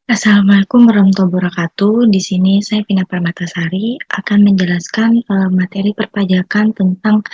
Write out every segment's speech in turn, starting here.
Assalamualaikum warahmatullahi wabarakatuh. Di sini saya Vina Permatasari akan menjelaskan materi perpajakan tentang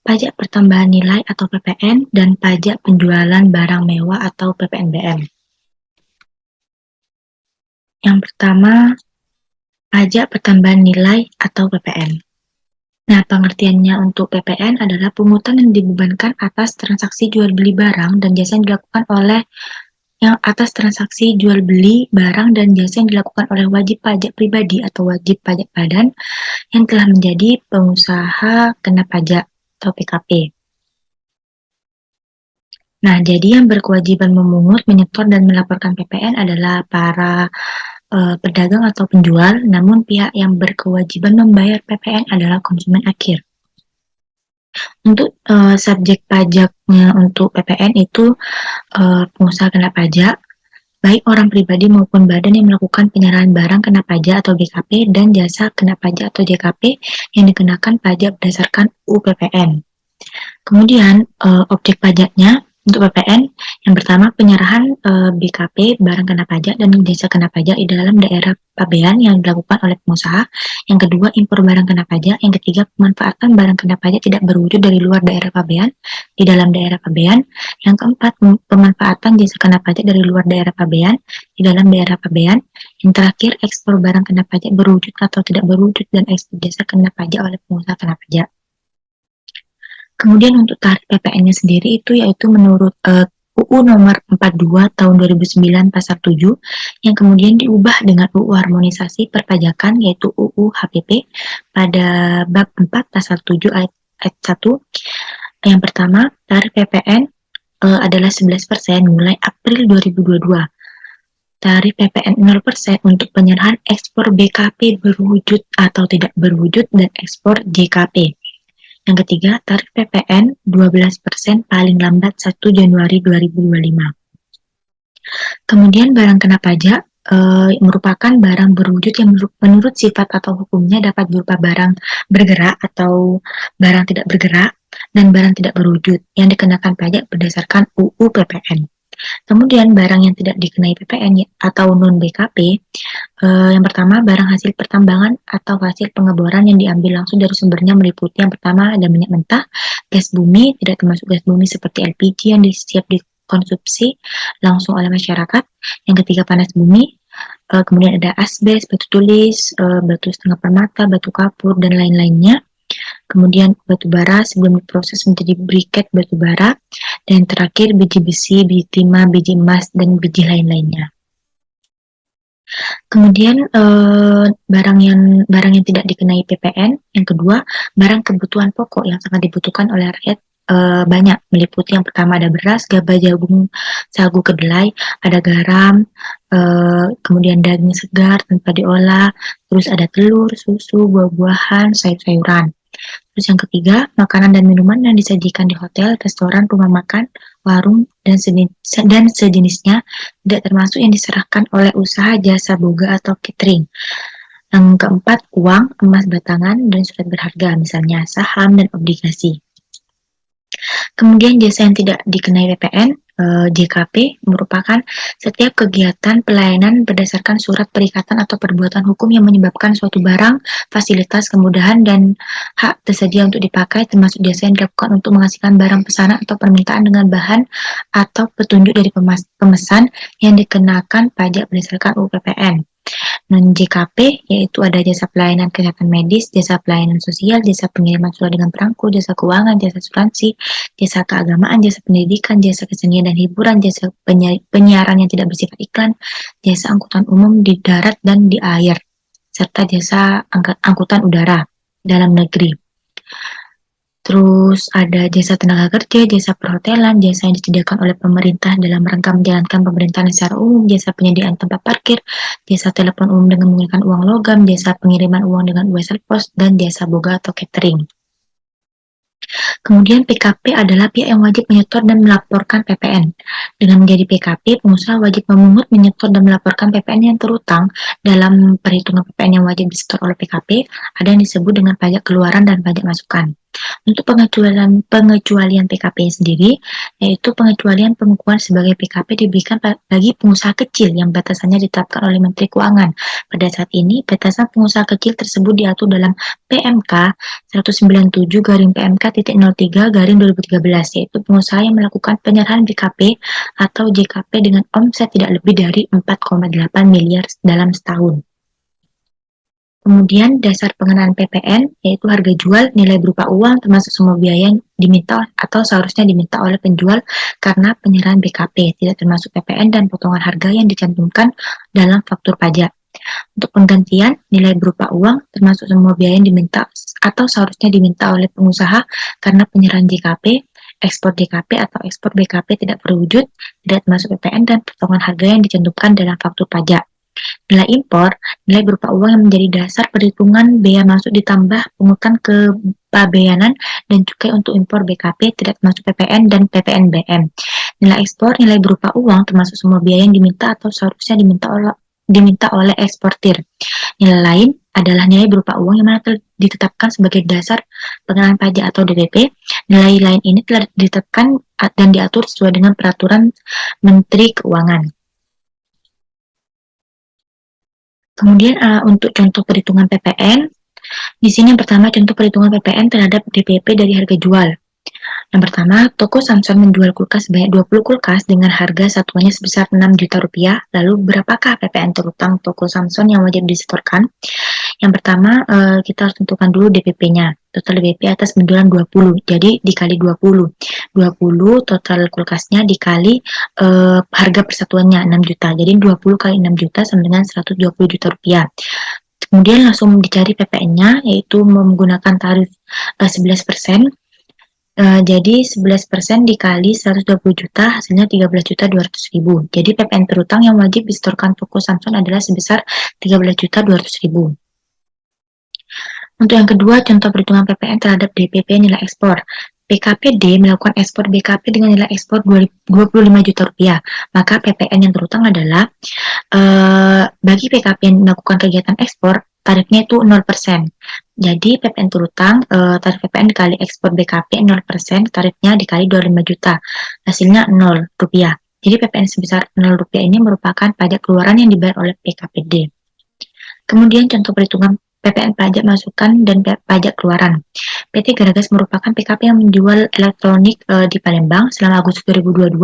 pajak pertambahan nilai atau PPN dan pajak penjualan barang mewah atau PPNBM. Yang pertama, pajak pertambahan nilai atau PPN. Nah, pengertiannya untuk PPN adalah pungutan yang dibebankan atas transaksi jual beli barang dan jasa yang dilakukan oleh atas transaksi jual beli barang dan jasa yang dilakukan oleh wajib pajak pribadi atau wajib pajak badan yang telah menjadi pengusaha kena pajak atau PKP. Nah, jadi yang berkewajiban memungut, menyetor, dan melaporkan PPN adalah para pedagang atau penjual, namun pihak yang berkewajiban membayar PPN adalah konsumen akhir. Untuk subjek pajaknya untuk PPN itu pengusaha kena pajak, baik orang pribadi maupun badan yang melakukan penyerahan barang kena pajak atau GKP dan jasa kena pajak atau JKP yang dikenakan pajak berdasarkan UPPN. Kemudian objek pajaknya untuk PPN yang pertama penyerahan BKP barang kena pajak dan jasa kena pajak di dalam daerah pabean yang dilakukan oleh pengusaha. Yang kedua impor barang kena pajak. Yang ketiga pemanfaatan barang kena pajak tidak berwujud dari luar daerah pabean di dalam daerah pabean. Yang keempat pemanfaatan jasa kena pajak dari luar daerah pabean di dalam daerah pabean. Yang terakhir ekspor barang kena pajak berwujud atau tidak berwujud dan ekspor jasa kena pajak oleh pengusaha kena pajak. Kemudian untuk tarif PPN-nya sendiri itu yaitu menurut UU nomor 42 tahun 2009 pasal 7 yang kemudian diubah dengan UU harmonisasi perpajakan yaitu UU HPP pada bab 4 pasal 7 ayat 1. Yang pertama, tarif PPN adalah 11% mulai April 2022. Tarif PPN 0% untuk penyerahan ekspor BKP berwujud atau tidak berwujud dan ekspor JKP. Yang ketiga, tarif PPN 12% paling lambat 1 Januari 2025. Kemudian barang kena pajak merupakan barang berwujud yang menurut sifat atau hukumnya dapat berupa barang bergerak atau barang tidak bergerak dan barang tidak berwujud yang dikenakan pajak berdasarkan UU PPN. Kemudian barang yang tidak dikenai PPN atau non-BKP, yang pertama barang hasil pertambangan atau hasil pengeboran yang diambil langsung dari sumbernya meliputi yang pertama ada minyak mentah, gas bumi, tidak termasuk gas bumi seperti LPG yang siap dikonsumsi langsung oleh masyarakat. Yang ketiga panas bumi, kemudian ada asbes, batu tulis, batu setengah permata, batu kapur, dan lain-lainnya. Kemudian batu bara sebelum diproses menjadi briket batu bara, dan terakhir biji besi, biji timah, biji emas, dan biji lain-lainnya. Kemudian barang yang tidak dikenai PPN, yang kedua barang kebutuhan pokok yang sangat dibutuhkan oleh rakyat banyak, meliputi yang pertama ada beras, gabah, jagung, sagu, kedelai, ada garam, kemudian daging segar tanpa diolah, terus ada telur, susu, buah-buahan, sayur-sayuran. Terus yang ketiga, makanan dan minuman yang disajikan di hotel, restoran, rumah makan, warung, dan sejenisnya tidak termasuk yang diserahkan oleh usaha jasa boga atau catering. Yang keempat, uang, emas batangan, dan surat berharga, misalnya saham dan obligasi. Kemudian jasa yang tidak dikenai PPN, JKP, merupakan setiap kegiatan pelayanan berdasarkan surat perikatan atau perbuatan hukum yang menyebabkan suatu barang, fasilitas, kemudahan, dan hak tersedia untuk dipakai, termasuk jasa yang dilakukan untuk menghasilkan barang pesanan atau permintaan dengan bahan atau petunjuk dari pemesan yang dikenakan pajak berdasarkan UU PPN. Non-JKP yaitu ada jasa pelayanan kesehatan medis, jasa pelayanan sosial, jasa pengiriman surat dengan perangko, jasa keuangan, jasa asuransi, jasa keagamaan, jasa pendidikan, jasa kesenian dan hiburan, jasa penyiaran yang tidak bersifat iklan, jasa angkutan umum di darat dan di air, serta jasa angkutan udara dalam negeri. Terus ada jasa tenaga kerja, jasa perhotelan, jasa yang disediakan oleh pemerintah dalam rangka menjalankan pemerintahan secara umum, jasa penyediaan tempat parkir, jasa telepon umum dengan menggunakan uang logam, jasa pengiriman uang dengan wesel pos, dan jasa boga atau catering. Kemudian PKP adalah pihak yang wajib menyetor dan melaporkan PPN. Dengan menjadi PKP, pengusaha wajib memungut, menyetor, dan melaporkan PPN yang terutang. Dalam perhitungan PPN yang wajib disetor oleh PKP, ada yang disebut dengan pajak keluaran dan pajak masukan. Untuk pengecualian PKP sendiri, yaitu pengecualian pengukuhan sebagai PKP diberikan bagi pengusaha kecil yang batasannya ditetapkan oleh Menteri Keuangan. Pada saat ini, batasan pengusaha kecil tersebut diatur dalam PMK 197 garing PMK titik 03 garing 2013, yaitu pengusaha yang melakukan penyerahan BKP atau JKP dengan omset tidak lebih dari 4,8 miliar dalam setahun. Kemudian dasar pengenaan PPN yaitu harga jual, nilai berupa uang termasuk semua biaya yang diminta atau seharusnya diminta oleh penjual karena penyerahan BKP, tidak termasuk PPN dan potongan harga yang dicantumkan dalam faktur pajak. Untuk penggantian, nilai berupa uang termasuk semua biaya yang diminta atau seharusnya diminta oleh pengusaha karena penyerahan JKP, ekspor JKP atau ekspor BKP tidak terwujud, tidak termasuk PPN dan potongan harga yang dicantumkan dalam faktur pajak. Nilai impor, nilai berupa uang yang menjadi dasar perhitungan bea masuk ditambah pungutan kepabeanan dan cukai untuk impor BKP tidak termasuk PPN dan PPNBM. Nilai ekspor, nilai berupa uang termasuk semua biaya yang diminta atau seharusnya diminta oleh eksportir. Nilai lain adalah nilai berupa uang yang mana ditetapkan sebagai dasar pengenaan pajak atau DPP. Nilai lain ini telah ditetapkan dan diatur sesuai dengan peraturan Menteri Keuangan. Kemudian untuk contoh perhitungan PPN, di sini yang pertama contoh perhitungan PPN terhadap DPP dari harga jual. Yang pertama, toko Samsung menjual kulkas sebanyak 20 kulkas dengan harga satuannya sebesar 6 juta rupiah. Lalu berapakah PPN terutang toko Samsung yang wajib disetorkan? Yang pertama, kita harus tentukan dulu DPP-nya. Total DPP atas penjualan 20. Jadi dikali 20. 20 total kulkasnya dikali harga persatuannya 6 juta. Jadi 20 kali 6 juta sama dengan 120 juta rupiah. Kemudian langsung dicari PPN-nya, yaitu menggunakan tarif 11%. Jadi 11% dikali 120 juta, hasilnya 13.200.000. Jadi PPN terutang yang wajib disetorkan toko Samsung adalah sebesar 13.200.000. Untuk yang kedua, contoh perhitungan PPN terhadap DPP nilai ekspor. PKPD melakukan ekspor BKP dengan nilai ekspor 25 juta rupiah. Maka PPN yang terutang adalah bagi PKP yang melakukan kegiatan ekspor, tarifnya itu 0%. Jadi PPN terutang, tarif PPN dikali ekspor BKP 0%, tarifnya dikali 25 juta. Hasilnya 0 rupiah. Jadi PPN sebesar 0 rupiah ini merupakan pajak keluaran yang dibayar oleh PKPD. Kemudian contoh perhitungan PPN pajak masukan dan pajak keluaran. PT Garagas merupakan PKP yang menjual elektronik di Palembang. Selama Agustus 2022,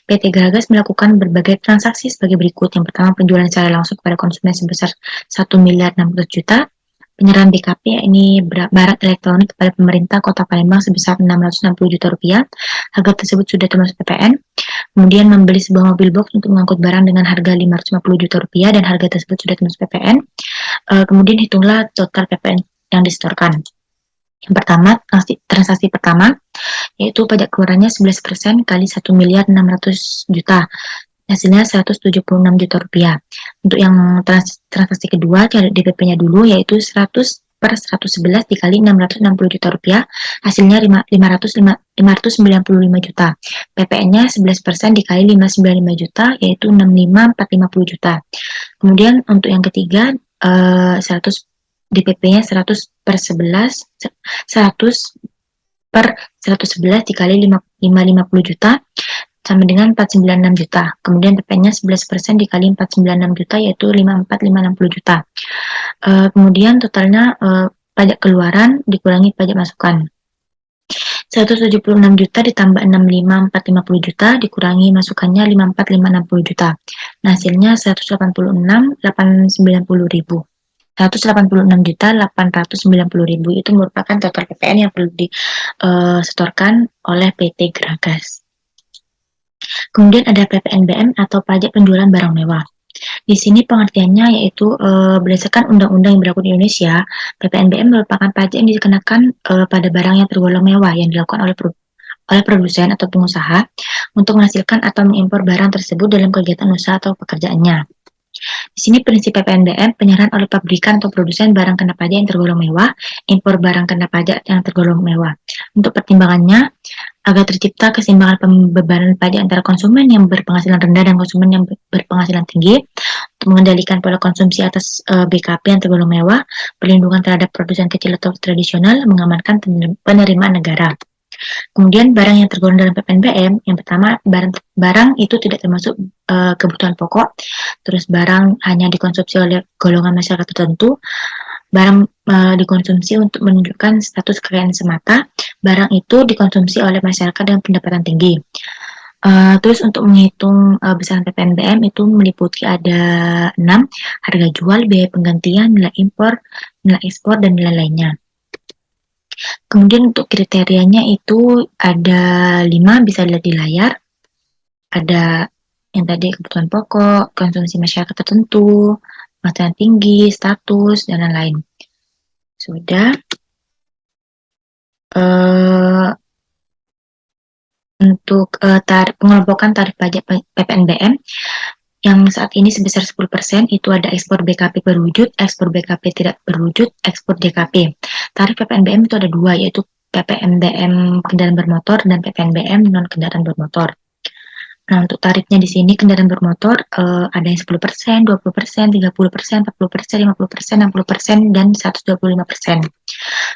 PT Garagas melakukan berbagai transaksi sebagai berikut. Yang pertama, penjualan secara langsung kepada konsumen sebesar 1.600 juta. Penyerahan BKP, ini barang elektronik kepada pemerintah Kota Palembang sebesar 660 juta rupiah. Harga tersebut sudah termasuk PPN. Kemudian membeli sebuah mobil box untuk mengangkut barang dengan harga 550 juta rupiah dan harga tersebut sudah termasuk PPN. Kemudian hitunglah total PPN yang disetorkan. Yang pertama, transaksi pertama, yaitu pajak keluarannya 11% kali 1.600.000 juta. Hasilnya 176 juta rupiah. Untuk yang transaksi kedua, cari DPP-nya dulu, yaitu 100 per 111 dikali 660 juta rupiah, hasilnya 595 juta. PPN-nya 11% dikali 595 juta, yaitu 65.450 juta. Kemudian untuk yang ketiga, 100 DPP-nya 100 per 11, 100 per 111 dikali 550 juta, sama dengan 496 juta. Kemudian PPN-nya 11% dikali 496 juta, yaitu 54.560 juta. Kemudian totalnya pajak keluaran dikurangi pajak masukan. 176 juta ditambah 65.450 juta dikurangi masukannya 54.560 juta. Nah, hasilnya 186.890.000. 186.890.000 itu merupakan total PPN yang perlu disetorkan oleh PT Garagas. Kemudian ada PPNBM atau pajak penjualan barang mewah. Di sini pengertiannya yaitu berdasarkan undang-undang yang berlaku di Indonesia, PPNBM merupakan pajak yang dikenakan pada barang yang tergolong mewah yang dilakukan oleh produsen atau pengusaha untuk menghasilkan atau mengimpor barang tersebut dalam kegiatan usaha atau pekerjaannya. Di sini prinsip PPNBM penyerahan oleh pabrikan atau produsen barang kena pajak yang tergolong mewah, impor barang kena pajak yang tergolong mewah. Untuk pertimbangannya, agar tercipta keseimbangan pembebanan pajak antara konsumen yang berpenghasilan rendah dan konsumen yang berpenghasilan tinggi, untuk mengendalikan pola konsumsi atas BKP yang tergolong mewah, perlindungan terhadap produsen kecil atau tradisional, mengamankan penerimaan negara. Kemudian barang yang tergolong dalam PPNBM, yang pertama barang itu tidak termasuk kebutuhan pokok, terus barang hanya dikonsumsi oleh golongan masyarakat tertentu, barang dikonsumsi untuk menunjukkan status kekayaan semata, barang itu dikonsumsi oleh masyarakat dengan pendapatan tinggi. Terus untuk menghitung besaran PPNBM itu meliputi ada 6, harga jual, biaya penggantian, nilai impor, nilai ekspor, dan nilai lainnya. Kemudian untuk kriterianya itu ada 5, bisa dilihat di layar. Ada yang tadi kebutuhan pokok, konsumsi masyarakat tertentu, penghasilan tinggi, status, dan lain-lain. Sudah. Untuk pengelompokan tarif pajak PPNBM yang saat ini sebesar 10% itu ada ekspor BKP berwujud, ekspor BKP tidak berwujud, ekspor DKP. Tarif PPNBM itu ada 2, yaitu PPNBM kendaraan bermotor dan PPNBM non kendaraan bermotor. Nah, untuk tarifnya di sini kendaraan bermotor ada yang 10%, 20%, 30%, 40%, 50%, 60%, dan 125%.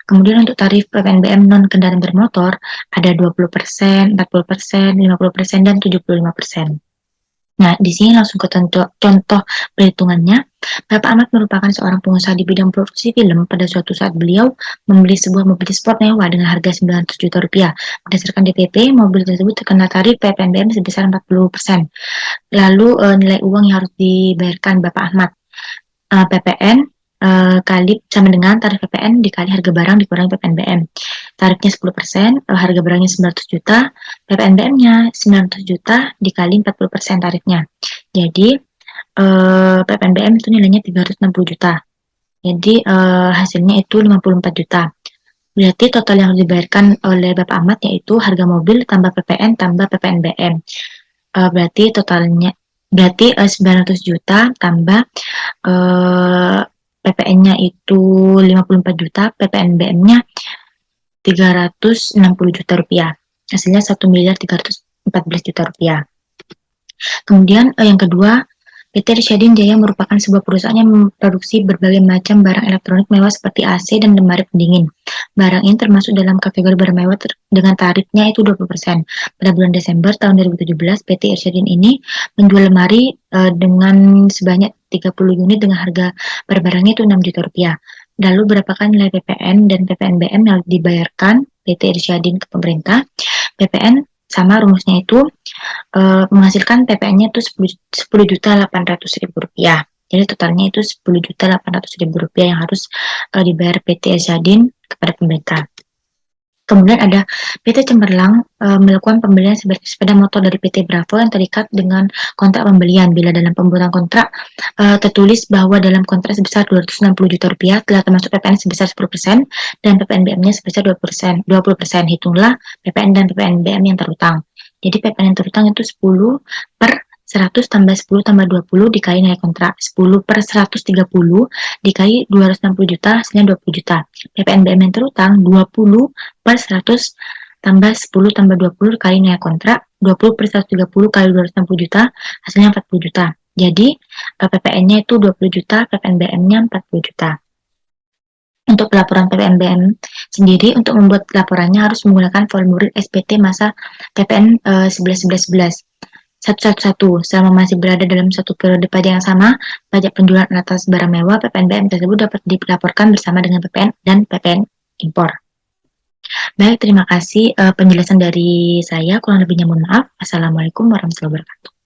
Kemudian untuk tarif PPNBM non kendaraan bermotor ada 20%, 40%, 50%, dan 75%. Nah, di sini langsung ke contoh perhitungannya. Bapak Ahmad merupakan seorang pengusaha di bidang produksi film. Pada suatu saat beliau membeli sebuah mobil sport mewah dengan harga 900 juta rupiah. Berdasarkan DPP, mobil tersebut terkena tarif PPNBM sebesar 40%. Lalu nilai uang yang harus dibayarkan Bapak Ahmad, PPN kali sama dengan tarif PPN dikali harga barang dikurangi PPNBM. Tarifnya 10%, harga barangnya 900 juta, PPNBM-nya 900 juta dikali 40% tarifnya. Jadi PPNBM itu nilainya 360 juta. Jadi hasilnya itu 54 juta. Berarti total yang harus dibayarkan oleh Bapak Ahmad yaitu harga mobil tambah PPN tambah PPNBM. Berarti totalnya 900 juta tambah PPN-nya itu 54 juta, PPNBM-nya 360 juta rupiah. Hasilnya 1.314 juta rupiah. Kemudian yang kedua, PT Irsyadin Jaya merupakan sebuah perusahaan yang memproduksi berbagai macam barang elektronik mewah seperti AC dan lemari pendingin. Barang ini termasuk dalam kategori barang mewah dengan tarifnya itu 20%. Pada bulan Desember tahun 2017, PT Irsyadin ini menjual lemari dengan sebanyak 30 unit dengan harga per barangnya itu 6 juta rupiah. Lalu berapakah nilai PPN dan PPNBM yang dibayarkan PT Irsyadin ke pemerintah? PPN sama rumusnya itu menghasilkan PPN-nya itu 10.800.000 rupiah. Jadi totalnya itu 10.800.000 rupiah yang harus dibayar PT Irsyadin kepada pemerintah. Kemudian ada PT Cemerlang melakukan pembelian sepeda motor dari PT Bravo yang terikat dengan kontrak pembelian. Bila dalam pembuatan kontrak tertulis bahwa dalam kontrak sebesar 260 juta rupiah telah termasuk PPN sebesar 10% dan PPNBM-nya sebesar 20%. Hitunglah PPN dan PPNBM yang terutang. Jadi PPN yang terutang itu 10 per 100 tambah 10 tambah 20 dikali nilai kontrak. 10 per 130 dikali 260 juta hasilnya 20 juta. PPNBM yang terutang 20 per 100 tambah 10 tambah 20 kali nilai kontrak. 20 per 130 kali 260 juta hasilnya 40 juta. Jadi PPN-nya itu 20 juta, PPNBM-nya 40 juta. Untuk pelaporan PPNBM sendiri, untuk membuat laporannya harus menggunakan formulir SPT masa PPN 11.11.11. 111. Selama masih berada dalam satu periode pajak yang sama, pajak penjualan atas barang mewah PPNBM tersebut dapat dilaporkan bersama dengan PPN dan PPN impor. Baik, terima kasih penjelasan dari saya. Kurang lebihnya mohon maaf. Assalamualaikum warahmatullahi wabarakatuh.